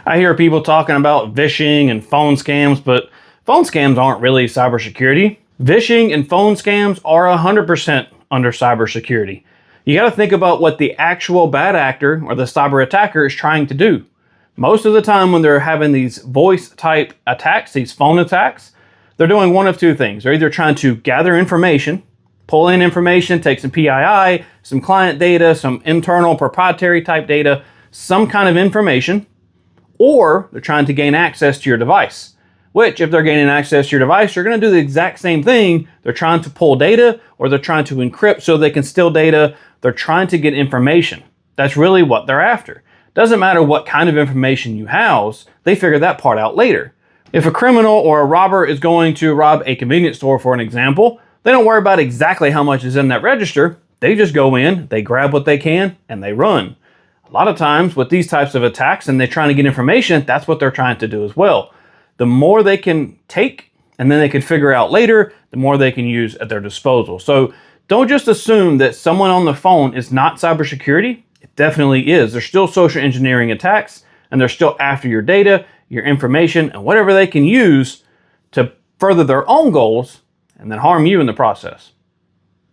I hear people talking about phishing and phone scams, but phone scams aren't really cybersecurity. Phishing and phone scams are 100% under cybersecurity. You got to think about what the actual bad actor or the cyber attacker is trying to do. Most of the time when they're having these voice type attacks, these phone attacks, they're doing one of two things. They're either trying to gather information, pull in information, take some PII, some client data, some internal proprietary type data, some kind of information, or they're trying to gain access to your device. Which, if they're gaining access to your device, you're going to do the exact same thing. They're trying to pull data, or they're trying to encrypt so they can steal data. They're trying to get information. That's really what they're after. Doesn't matter what kind of information you house, they figure that part out later. If a criminal or a robber is going to rob a convenience store, for an example, they don't worry about exactly how much is in that register. They just go in, they grab what they can, and they run. A lot of times with these types of attacks and they're trying to get information, that's what they're trying to do as well. The more they can take and then they can figure out later, the more they can use at their disposal. So don't just assume that someone on the phone is not cybersecurity. It definitely is. There's still social engineering attacks, and they're still after your data, your information, and whatever they can use to further their own goals and then harm you in the process.